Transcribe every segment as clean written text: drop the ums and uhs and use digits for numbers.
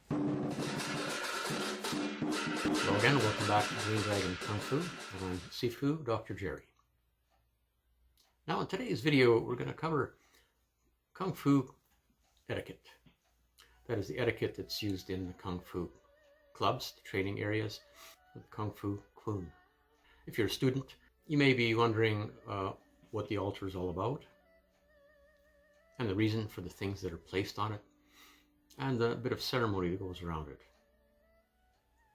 Hello again, welcome back to Green Dragon Kung Fu, and I'm Sifu Dr. Jerry. Now in today's video, we're going to cover Kung Fu etiquette. That is the etiquette that's used in the Kung Fu clubs, the training areas, with Kung Fu Kwoon. If you're a student, you may be wondering what the altar is all about, and the reason for the things that are placed on it, and the bit of ceremony that goes around it.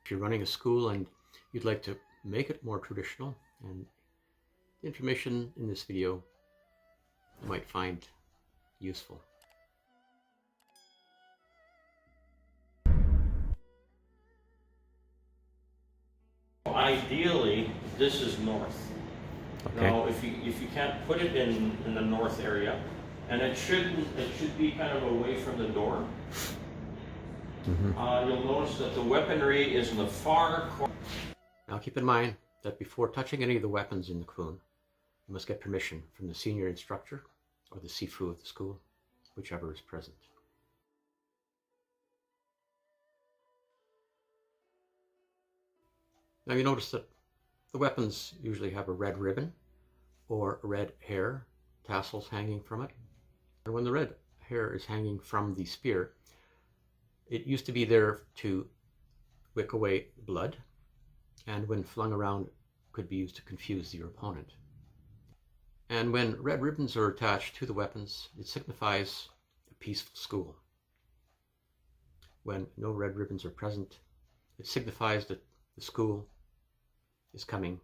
If you're running a school and you'd like to make it more traditional, and the information in this video you might find useful. Ideally, this is north. Okay. Now, if you can't put it in the north area, and it should be kind of away from the door. You'll notice that the weaponry is in the far corner. Now keep in mind that before touching any of the weapons in the Kwoon, you must get permission from the senior instructor or the Sifu of the school, whichever is present. Now you notice that the weapons usually have a red ribbon or red hair tassels hanging from it. And when the red hair is hanging from the spear, it used to be there to wick away blood, and when flung around could be used to confuse your opponent. And when red ribbons are attached to the weapons, it signifies a peaceful school. When no red ribbons are present, it signifies that the school is coming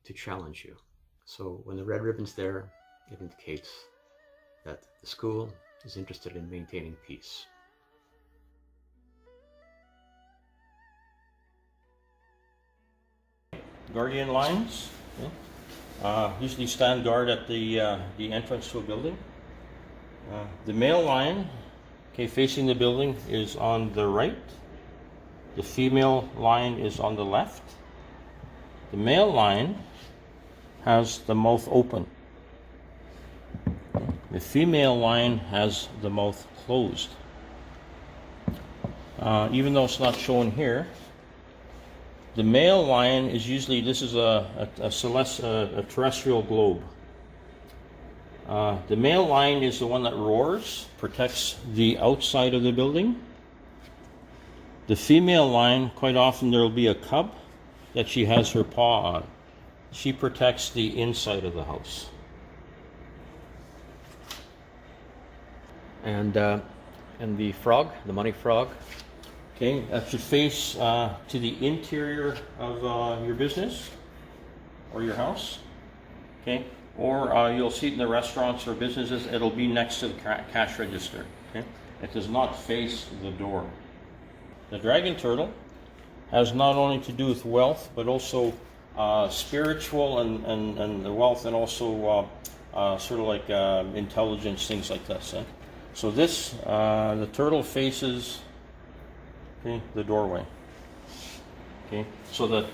to challenge you. So when the red ribbon's there, it indicates that the school is interested in maintaining peace. Guardian lines, usually stand guard at the entrance to a building. The male line, facing the building, is on the right. The female line is on the left. The male line has the mouth open. The female line has the mouth closed. Even though it's not shown here, the male lion is usually, this is a terrestrial globe. The male lion is the one that roars, protects the outside of the building. The female lion, quite often there will be a cub that she has her paw on. She protects the inside of the house. And the frog, the money frog, Okay, that should face to the interior of your business or your house. Okay, or you'll see it in the restaurants or businesses, it'll be next to the cash register. Okay, it does not face the door. The dragon turtle has not only to do with wealth, but also spiritual and the wealth, and also sort of like intelligence, things like this. So this, the turtle faces the doorway. Okay, so that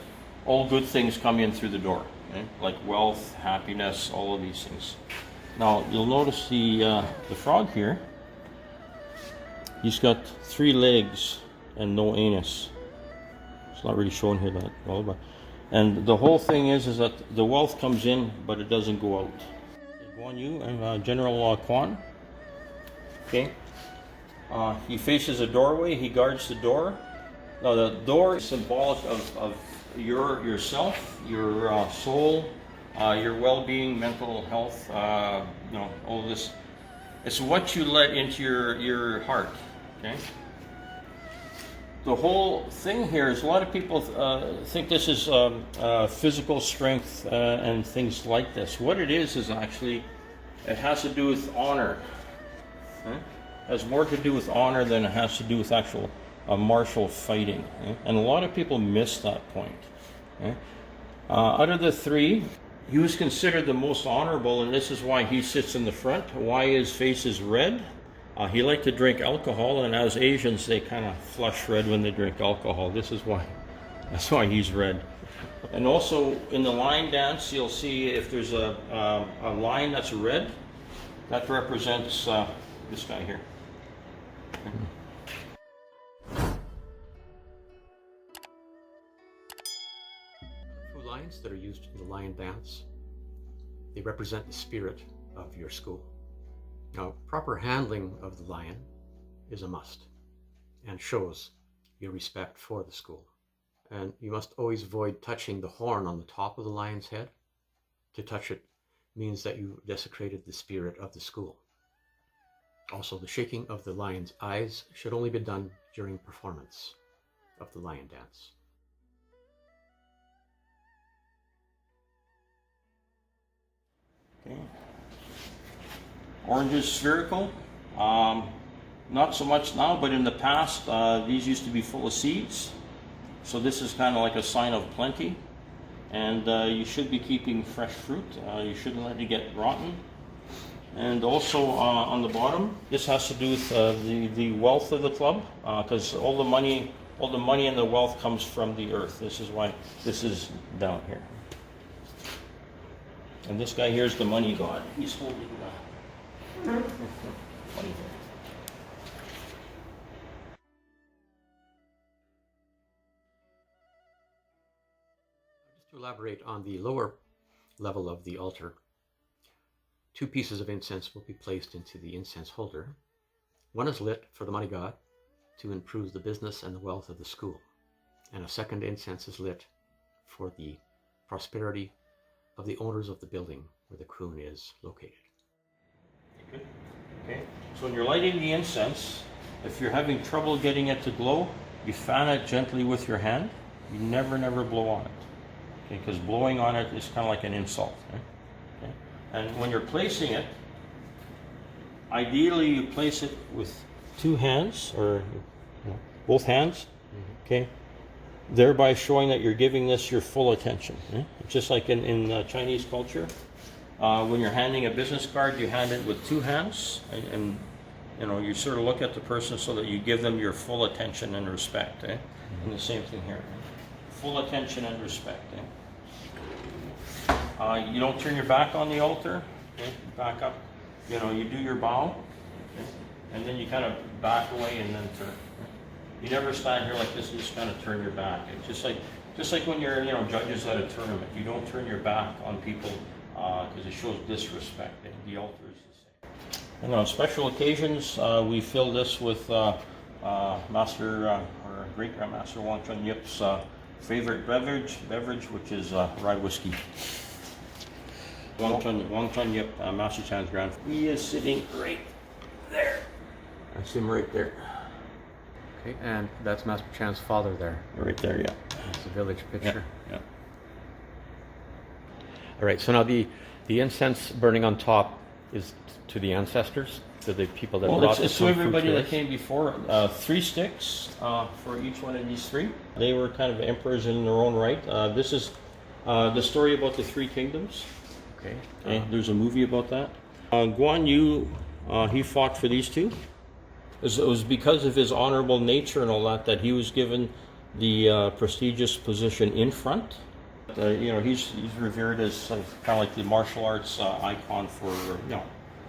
all good things come in through the door, like wealth, happiness, all of these things. Now you'll notice the frog here. He's got 3 legs and no anus. It's not really shown here that well, but and the whole thing is that the wealth comes in, but it doesn't go out. Guan Yu and General Quan. Okay. He faces a doorway, he guards the door. Now the door is symbolic of yourself, your soul, your well-being, mental health, all this. It's what you let into your heart, okay? The whole thing here is a lot of people think this is physical strength and things like this. What it is actually, it has to do with honor. Has more to do with honor than it has to do with actual martial fighting. And a lot of people miss that point. Out of the 3, he was considered the most honorable, and this is why he sits in the front, why his face is red. He liked to drink alcohol, and as Asians, they kind of flush red when they drink alcohol. This is why. That's why he's red. And also in the line dance, you'll see if there's a line that's red, that represents this guy here. lines that are used in the lion dance, they represent the spirit of your school. Now, proper handling of the lion is a must and shows your respect for the school. And you must always avoid touching the horn on the top of the lion's head. To touch it means that you desecrated the spirit of the school. Also, the shaking of the lion's eyes should only be done during performance of the lion dance. Okay. Orange is spherical. Not so much now, but in the past, these used to be full of seeds. So this is kind of like a sign of plenty. And you should be keeping fresh fruit. You shouldn't let it get rotten. And also on the bottom, this has to do with the wealth of the club, because all the money and the wealth comes from the earth. This is why this is down here. And this guy here is the money god. He's holding the money here. Just to elaborate on the lower level of the altar, 2 pieces of incense will be placed into the incense holder. One is lit for the money god to improve the business and the wealth of the school. And a second incense is lit for the prosperity of the owners of the building where the kroon is located. Okay. So when you're lighting the incense, if you're having trouble getting it to glow, you fan it gently with your hand. You never blow on it. Okay, because blowing on it is kind of like an insult. Okay? And when you're placing it, ideally you place it with 2 hands, or both hands, okay? Thereby showing that you're giving this your full attention. Just like in Chinese culture, when you're handing a business card, you hand it with 2 hands, and you sort of look at the person so that you give them your full attention and respect. And the same thing here. Full attention and respect. You don't turn your back on the altar. Okay? Back up. You do your bow, okay? And then you kind of back away and then turn. You never stand here like this and just kind of turn your back. It's just like when you're judges at a tournament. You don't turn your back on people because it shows disrespect. The altar is the same. And on special occasions, we fill this with Master or Great Grandmaster Wang Chun Yip's favorite beverage, which is rye whiskey. Wang Chun Yip, Master Chan's grandfather. He is sitting right there. I see him right there. Okay, and that's Master Chan's father there. Right there, yeah. It's a village picture. Yeah. All right, so now the incense burning on top is to the ancestors, to the people that brought it's the to everybody to that us. came before. 3 sticks for each one of these 3. They were kind of emperors in their own right. This is the story about the 3 kingdoms. Okay. There's a movie about that. Guan Yu, he fought for these 2. It was because of his honorable nature and all that he was given the prestigious position in front. He's revered as kind of like the martial arts icon for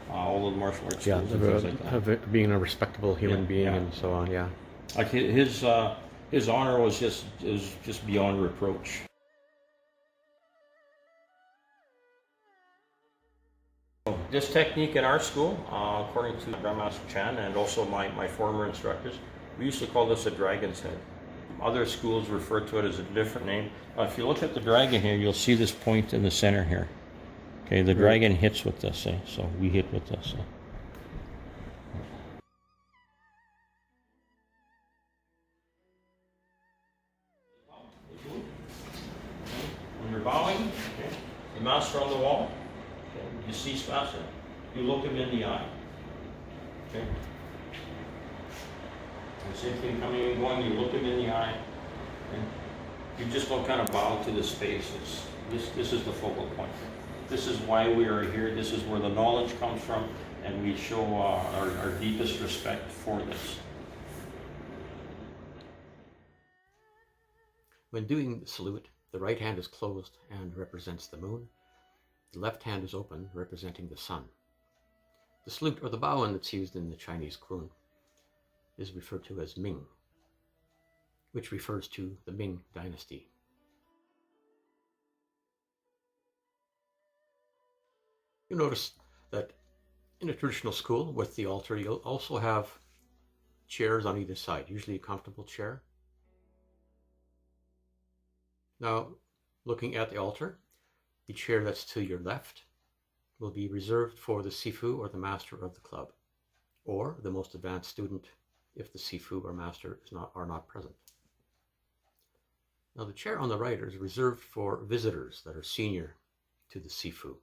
all of the martial arts schools and things like that. Being a respectable human being and so on. Yeah. Like his honor was just beyond reproach. This technique in our school, according to Grandmaster Chan and also my former instructors, we used to call this a dragon's head. Other schools refer to it as a different name. If you look at the dragon here, you'll see this point in the center here. Okay, the dragon hits with this, so we hit with this. When you're bowing, okay, the master on the wall, okay, you cease master, you look him in the eye. Okay. The same thing coming and going, you look him in the eye. Okay. You just don't kind of bow to this face. This is the focal point. This is why we are here. This is where the knowledge comes from, and we show our deepest respect for this. When doing the salute, the right hand is closed and represents the moon. The left hand is open, representing the sun. The salute, or the bowing that's used in the Chinese kroon, is referred to as Ming, which refers to the Ming dynasty. You'll notice that in a traditional school with the altar, you'll also have chairs on either side, usually a comfortable chair. Now, looking at the altar, the chair that's to your left will be reserved for the sifu or the master of the club, or the most advanced student if the sifu or master are not present. Now, the chair on the right is reserved for visitors that are senior to the sifu.